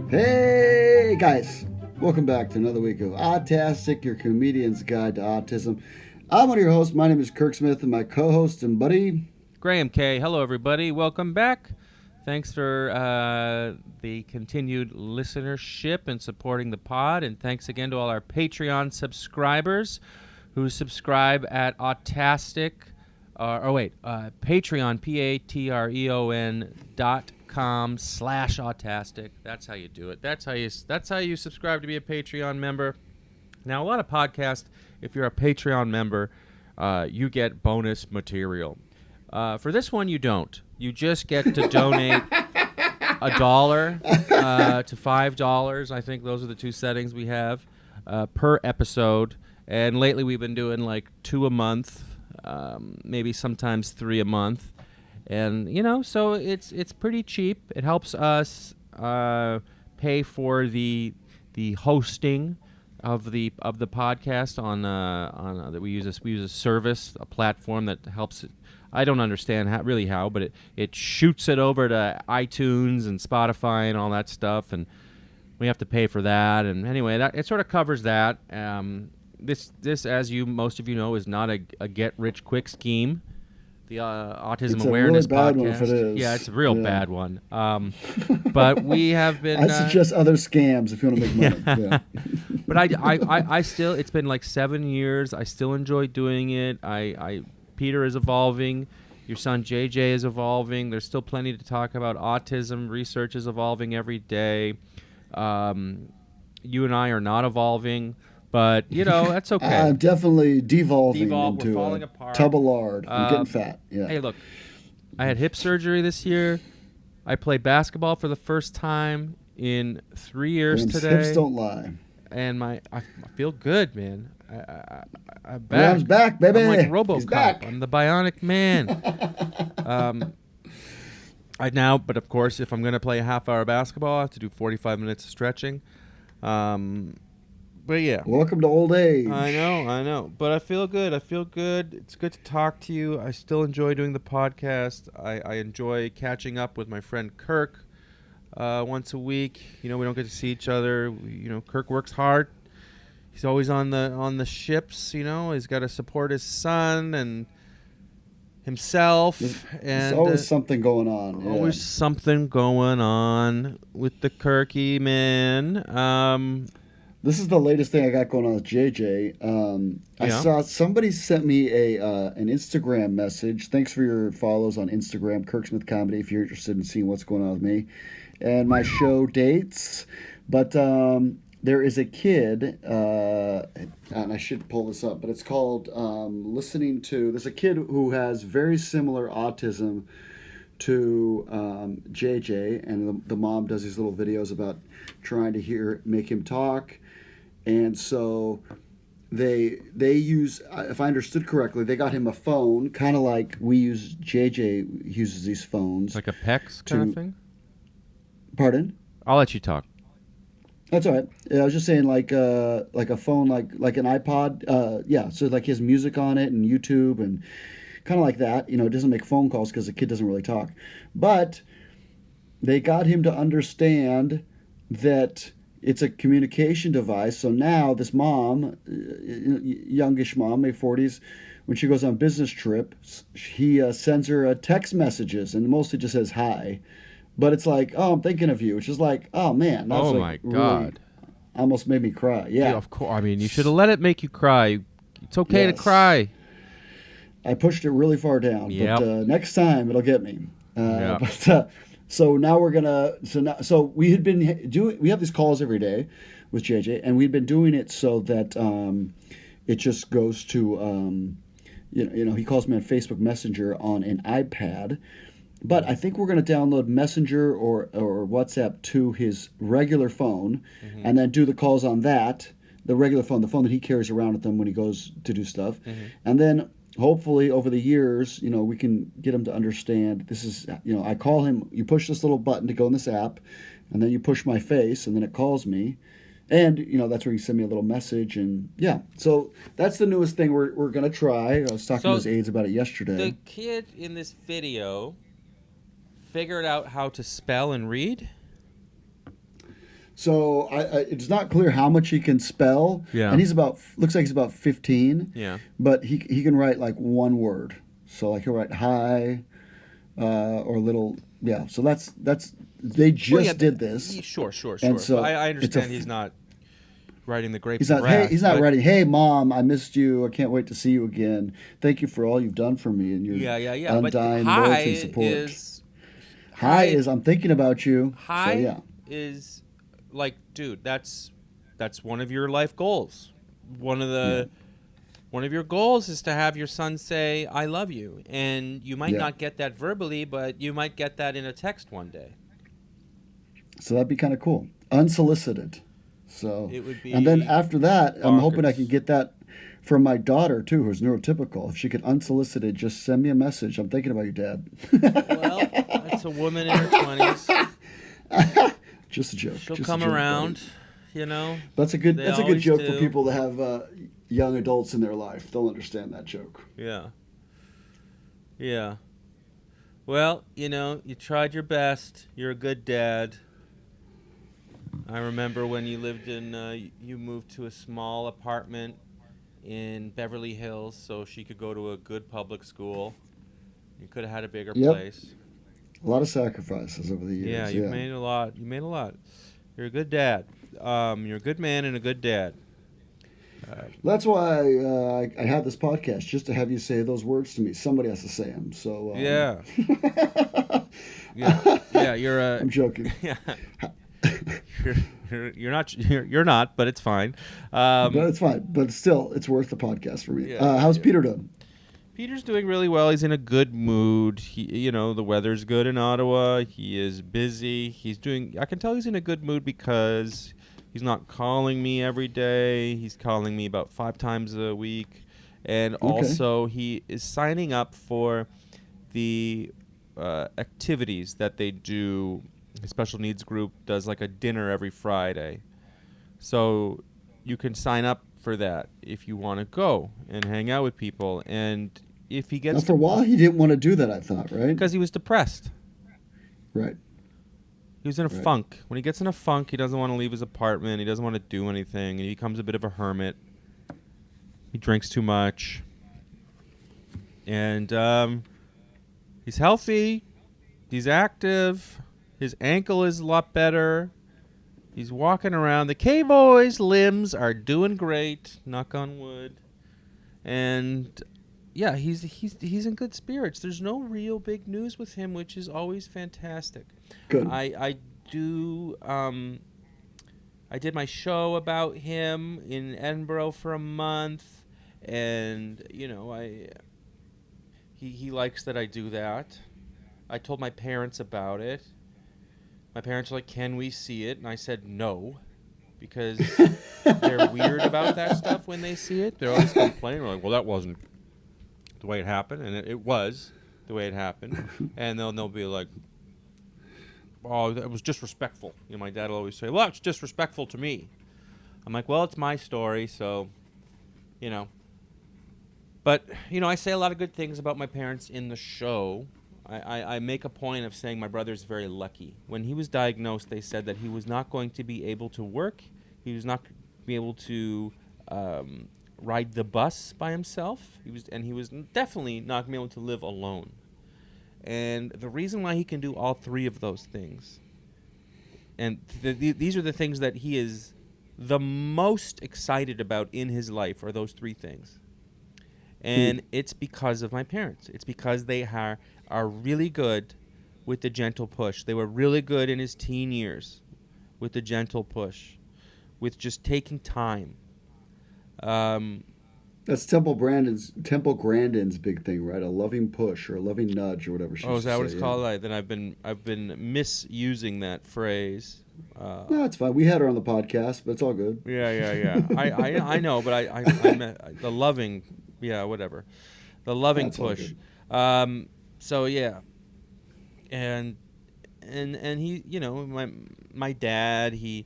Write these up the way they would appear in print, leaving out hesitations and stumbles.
Hey guys, welcome back to another week of Autastic, your comedian's guide to autism. I'm one of your hosts. My name is Kirk Smith, and my co-host and buddy Graham K. Hello, everybody. Welcome back. Thanks for the continued listenership and supporting the pod, and thanks again to all our Patreon subscribers who subscribe at Autastic. Patreon, patreon.com/autastic. That's how you do it. That's how you subscribe to be a Patreon member. Now, a lot of podcasts, if you're a Patreon member, you get bonus material. For this one, you don't. You just get to donate $1 to $5. I think those are the two settings we have per episode. And lately, we've been doing like 2 a month. Maybe sometimes 3 a month, and so it's pretty cheap. It helps us pay for the hosting of the podcast on that we use a service, a platform that helps it. I don't understand how, but it shoots it over to iTunes and Spotify and all that stuff, and we have to pay for that. And anyway, that it sort of covers that. This, as most of you know, is not a get-rich-quick scheme. The Autism Awareness Podcast. Podcast. One if it is. Yeah, it's a real bad one. But we have been. I suggest other scams if you want to make money. Yeah. But I still. It's been like 7 years. I still enjoy doing it. Peter is evolving. Your son JJ is evolving. There's still plenty to talk about. Autism research is evolving every day. You and I are not evolving. But, that's okay. I'm definitely devolving into we're falling a apart. tub of lard. I'm getting fat. Yeah. Hey, look, I had hip surgery this year. I played basketball for the first time in 3 years today. Hips don't lie. And I feel good, man. I'm back. Graham's back, baby. I'm like RoboCop. He's back. I'm the Bionic Man. But of course, if I'm going to play a half-hour basketball, I have to do 45 minutes of stretching. But yeah. Welcome to old age. I know. But I feel good. It's good to talk to you. I still enjoy doing the podcast. I enjoy catching up with my friend Kirk once a week. We don't get to see each other. Kirk works hard. He's always on the ships. He's got to support his son and himself. There's always something going on. Yeah. Always something going on with the Kirky man. This is the latest thing I got going on with JJ. I saw somebody sent me an Instagram message. Thanks for your follows on Instagram, Kirk Smith Comedy, if you're interested in seeing what's going on with me and my show dates. But there is a kid, and I should pull this up, but it's called there's a kid who has very similar autism to JJ, and the mom does these little videos about trying to make him talk. And so they use, if I understood correctly, they got him a phone, kind of like JJ uses these phones. Like a PEX kind of thing? Pardon? I'll let you talk. That's all right. I was just saying like a phone, like an iPod. So like he has music on it and YouTube and kind of like that. It doesn't make phone calls because the kid doesn't really talk. But they got him to understand that it's a communication device. So now this mom, youngish mom, maybe 40s, when she goes on business trips, he sends her text messages and mostly just says hi. But it's like, oh, I'm thinking of you. Which is like, oh, man. That's my God. Really, almost made me cry. Yeah, of course. I mean, you should have let it make you cry. It's okay to cry. I pushed it really far down. Yep. But next time it'll get me. So now we're gonna. So we had been doing. We have these calls every day with JJ, and we've been doing it so that it just goes to. He calls me on Facebook Messenger on an iPad, but I think we're gonna download Messenger or WhatsApp to his regular phone, and then do the calls on that, the regular phone, the phone that he carries around with him when he goes to do stuff, and then. Hopefully, over the years, we can get him to understand this is, I call him, you push this little button to go in this app, and then you push my face, and then it calls me. And, that's where you send me a little message. And, yeah, so that's the newest thing we're going to try. I was talking to his aides about it yesterday. The kid in this video figured out how to spell and read? So it's not clear how much he can spell. Yeah. And looks like he's about 15. Yeah. But he can write like one word. So like he'll write hi, or little. Yeah. So that's they just did this. Sure. And so I understand he's not writing the grapes. He's not writing. Hey, Mom, I missed you. I can't wait to see you again. Thank you for all you've done for me and your undying but loyalty and support. Hi is I'm thinking about you. Hi So, yeah. is like, dude, that's one of your life goals. One of your goals is to have your son say I love you, and you might not get that verbally, but you might get that in a text one day. So that'd be kind of cool, unsolicited. So it would be. And then after that, bonkers. I'm hoping I can get that from my daughter too, who's neurotypical. If she could unsolicited, just send me a message. I'm thinking about you, Dad. Well, that's a woman in her 20s. Just a joke. She'll just come a joke, around, buddy. you know. That's a good joke do. for people that have young adults in their life. They'll understand that joke. Yeah. Well, you tried your best. You're a good dad. I remember when you lived you moved to a small apartment in Beverly Hills so she could go to a good public school. You could have had a bigger place. A lot of sacrifices over the years. Yeah, you've made a lot. You made a lot. You're a good dad. You're a good man and a good dad. That's why I have this podcast, just to have you say those words to me. Somebody has to say them. So yeah. You're a. I'm joking. Yeah. You're not, but it's fine. But it's fine. But still, it's worth the podcast for me. Yeah, how's Peter doing? Peter's doing really well. He's in a good mood. The weather's good in Ottawa. He is busy. I can tell he's in a good mood because he's not calling me every day. He's calling me about 5 times a week. And also he is signing up for the activities that they do. His special needs group does like a dinner every Friday. So you can sign up for that if you want to go and hang out with people. And if he gets... Now, for a while, he didn't want to do that, I thought, right? Because he was depressed. Right. He was in a funk. When he gets in a funk, he doesn't want to leave his apartment. He doesn't want to do anything. And he becomes a bit of a hermit. He drinks too much. And he's healthy. He's active. His ankle is a lot better. He's walking around. The K-Boy's limbs are doing great. Knock on wood. And yeah, he's in good spirits. There's no real big news with him, which is always fantastic. Good. I did my show about him in Edinburgh for a month, and he likes that I do that. I told my parents about it. My parents were like, "Can we see it?" And I said no, because they're weird about that stuff when they see it. They're always complaining. We're like, "Well, that wasn't the way it happened," and it was the way it happened. And they'll be like, "Oh, that was disrespectful." My dad will always say, "Well, it's disrespectful to me." I'm like, "Well, it's my story, so, But, I say a lot of good things about my parents in the show. I make a point of saying my brother's very lucky. When he was diagnosed, they said that he was not going to be able to work. He was not going to be able to ride the bus by himself. He was definitely not going to be able to live alone. And the reason why he can do all 3 of those things, and these are the things that he is the most excited about in his life, are those 3 things. And it's because of my parents. It's because they are really good with the gentle push. They were really good in his teen years with the gentle push, with just taking time. That's Temple Grandin's big thing, right? A loving push or a loving nudge or whatever she is that what it's called? Yeah. Then I've been misusing that phrase. No, it's fine. We had her on the podcast, but it's all good. Yeah. I know, but I meant the loving, whatever, the loving That's push. So yeah, and he, my dad, he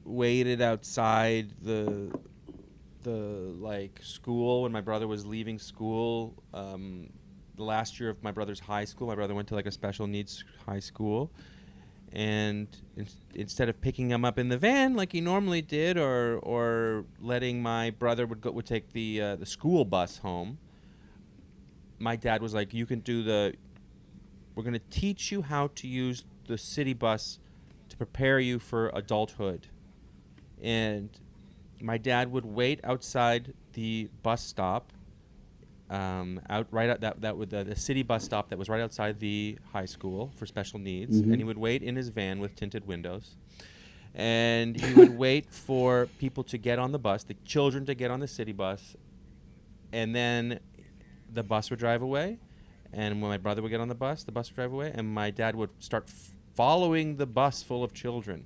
waited outside the school when my brother was leaving school. The last year of my brother's high school, my brother went to a special needs high school, and instead of picking him up in the van like he normally did, or letting my brother would take the school bus home, my dad was like, we're going to teach you how to use the city bus to prepare you for adulthood. And my dad would wait outside the bus stop, the city bus stop that was right outside the high school for special needs, and he would wait in his van with tinted windows, and he would wait for people to get on the bus, the children to get on the city bus, and then the bus would drive away, and when my brother would get on the bus would drive away, and my dad would start following the bus full of children,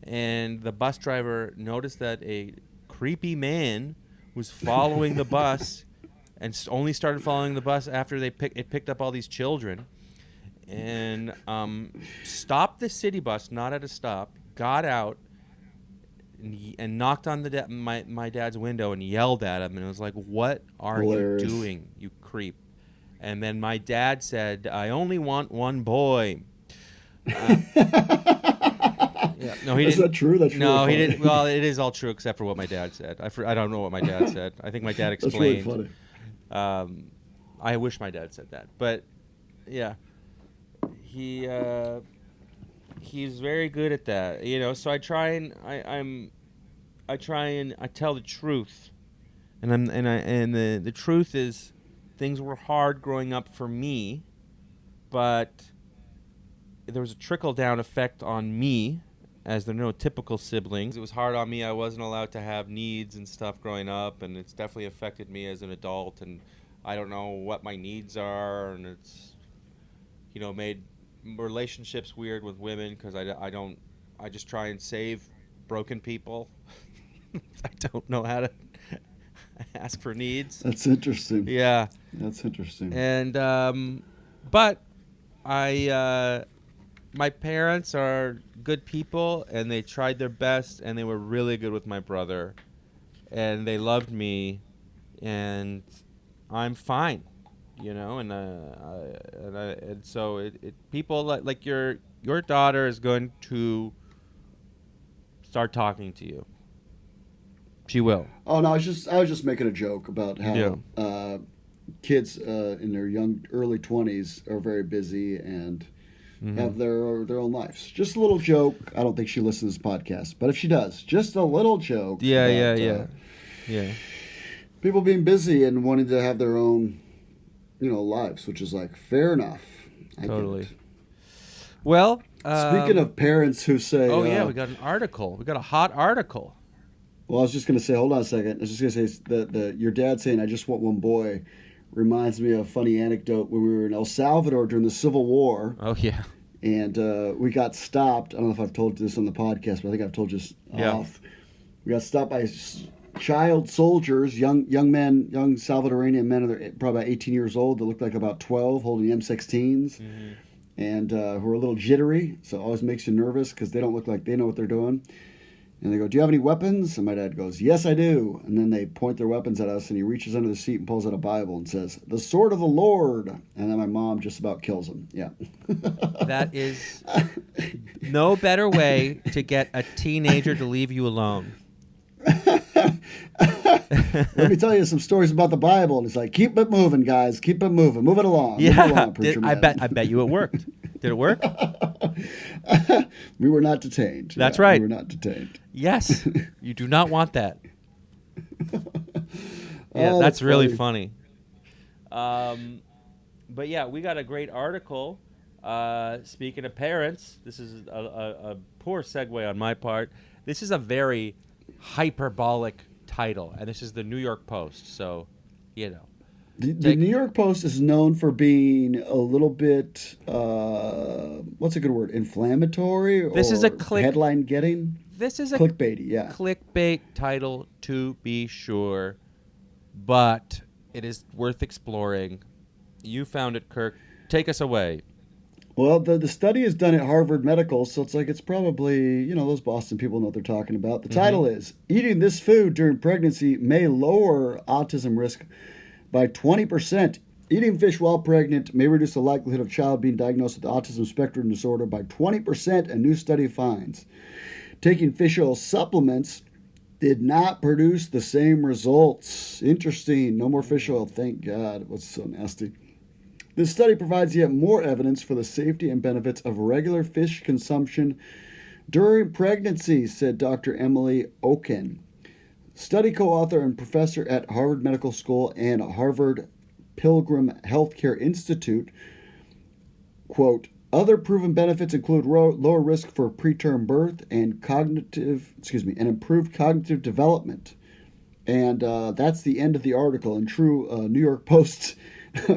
and the bus driver noticed that a creepy man was following the bus. And only started following the bus after it picked up all these children, and stopped the city bus, not at a stop, got out, and knocked on my dad's window and yelled at him, and it was like, "What are Hilarious. you doing, you creep?" And then my dad said, "I only want one boy." Yeah. No, he Is didn't. that true? That's no, really he funny. didn't. Well, it is all true except for what my dad said. I don't know what my dad said. I think my dad That's really explained. funny. I wish my dad said that, but yeah, he's very good at that, So I try and I tell the truth, and the truth is, things were hard growing up for me, but there was a trickle down effect on me, as there are no typical siblings. It was hard on me. I wasn't allowed to have needs and stuff growing up, and it's definitely affected me as an adult, and I don't know what my needs are, and it's, made relationships weird with women because I just try and save broken people. I don't know how to ask for needs. That's interesting. Yeah. That's interesting. And, but my parents are good people, and they tried their best, and they were really good with my brother, and they loved me, and I'm fine, and so people like your daughter is going to start talking to you. She will. Oh no, I was just making a joke about how kids in their early 20s are very busy and have their own lives. Just a little joke. I don't think she listens to this podcast, but if she does, just a little joke. Yeah. People being busy and wanting to have their own, lives, which is like fair enough. I Totally. get it. Well, speaking of parents who say, oh yeah, we got an article. We got a hot article. Well, I was just going to say, hold on a second. I was just going to say that your dad saying, "I just want one boy," reminds me of a funny anecdote when we were in El Salvador during the Civil War. Oh yeah. And we got stopped. I don't know if I've told this on the podcast, but I think I've told you off. We got stopped by child soldiers, young men, young Salvadoranian men, probably about 18 years old, that looked like about 12, holding M16s, and who are a little jittery, so it always makes you nervous because they don't look like they know what they're doing. And they go, "Do you have any weapons?" And my dad goes, "Yes, I do." And then they point their weapons at us, and he reaches under the seat and pulls out a Bible and says, "The sword of the Lord." And then my mom just about kills him. Yeah. That is no better way to get a teenager to leave you alone. Let me tell you some stories about the Bible. And it's like, keep it moving, guys. Keep it moving. Move it along. Yeah. Move it along, preacher I man. bet you it worked. Did it work? We were not detained. That's right. We were not detained. Yes. You do not want that. Yeah, that's really funny. But yeah, we got a great article. Speaking of parents, this is a poor segue on my part. This is a very hyperbolic title, and this is the New York Post. So, The New York Post is known for being a little bit, what's a good word, inflammatory or This is a headline getting? This is a clickbaity, yeah. clickbait title, to be sure, but it is worth exploring. You found it, Kirk. Take us away. Well, the study is done at Harvard Medical, so it's probably, those Boston people know what they're talking about. The title is, "Eating this food during pregnancy may lower autism risk by 20%, Eating fish while pregnant may reduce the likelihood of a child being diagnosed with autism spectrum disorder by 20%, a new study finds. Taking fish oil supplements did not produce the same results. Interesting. No more fish oil. Thank God. It was so nasty. This study provides yet more evidence for the safety and benefits of regular fish consumption during pregnancy, said Dr. Emily Oken, study co-author and professor at Harvard Medical School and Harvard Pilgrim Healthcare Institute. Quote, other proven benefits include lower risk for preterm birth and improved cognitive development. And that's the end of the article. In true New York Post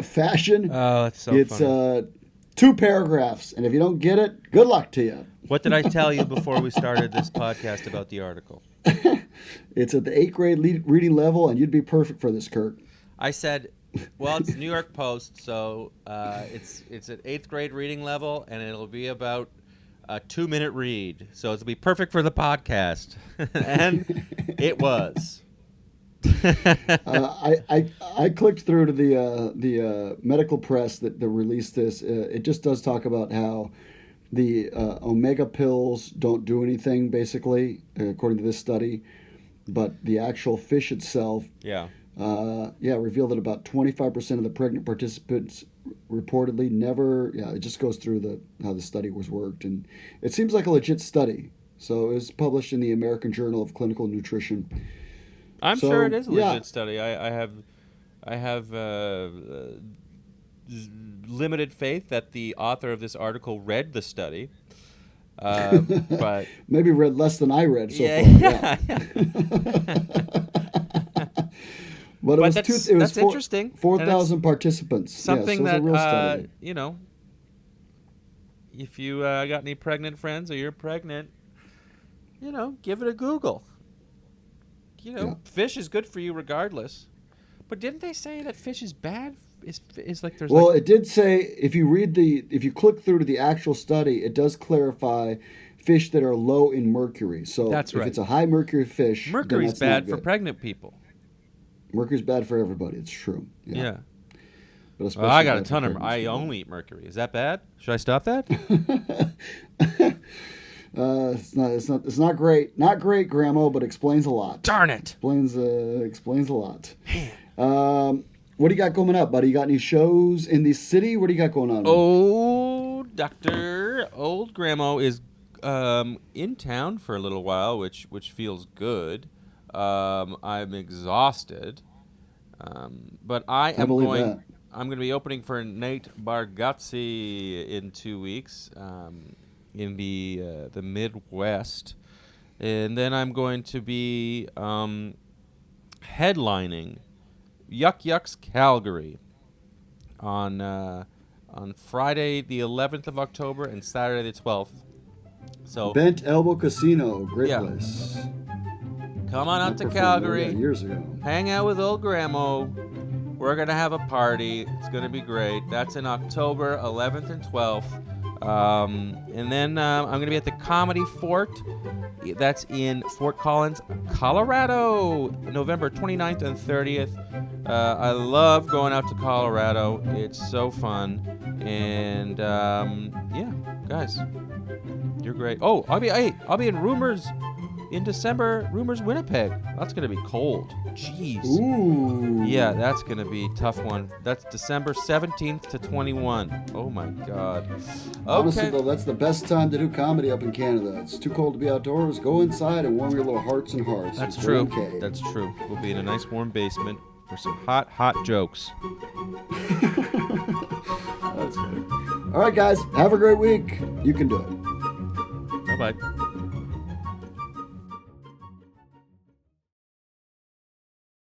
fashion, Oh, that's so it's funny. 2 paragraphs. And if you don't get it, good luck to you. What did I tell you before we started this podcast about the article? It's at the 8th grade reading level, and you'd be perfect for this, Kirk. I said, well, it's New York Post, so it's at 8th grade reading level, and it'll be about a 2-minute read. So it'll be perfect for the podcast. And it was. I clicked through to the medical press that released this. It just does talk about how the omega pills don't do anything, basically, according to this study. But the actual fish itself, revealed that about 25% of the pregnant participants reportedly never. Yeah, it just goes through how the study was worked, and it seems like a legit study. So it was published in the American Journal of Clinical Nutrition. I'm sure it is a legit study. I have limited faith that the author of this article read the study. But maybe read less than I read so far. Yeah. But it was interesting. 4,000 participants. Something so that if you got any pregnant friends or you're pregnant, give it a Google. Fish is good for you regardless. But didn't they say that fish is bad? Is like there's it did say if you click through to the actual study, it does clarify fish that are low in mercury. So that's right. If it's a high mercury fish, mercury's bad for pregnant people. Mercury's bad for everybody. It's true. Yeah. But I got a ton of. I only eat mercury. Is that bad? Should I stop that? It's not great. Not great, Grandma, but explains a lot. Darn it! Explains a lot. What do you got coming up, buddy? You got any shows in the city? What do you got going on? Oh, Dr. Old Grandma is in town for a little while, which feels good. I'm exhausted, but I'm going to be opening for Nate Bargatze in 2 weeks in the Midwest, and then I'm going to be headlining Yuck Yucks Calgary on Friday the 11th of October and Saturday the 12th. So Bent Elbow Casino, great place. Come on out to Calgary. Years ago. Hang out with old Grandma. We're gonna have a party. It's gonna be great. That's in October 11th and 12th. And then I'm going to be at the Comedy Fort. That's in Fort Collins, Colorado, November 29th and 30th. I love going out to Colorado. It's so fun. And, guys, you're great. Oh, I'll be in Rumors in December. Rumors Winnipeg. That's going to be cold. Jeez. Ooh. Yeah, that's going to be a tough one. That's December 17th to 21. Oh, my God. Okay. Honestly, though, that's the best time to do comedy up in Canada. It's too cold to be outdoors. Go inside and warm your little hearts and hearts. That's true. Okay. That's true. We'll be in a nice warm basement for some hot, hot jokes. That's good. All right, guys. Have a great week. You can do it. Bye-bye.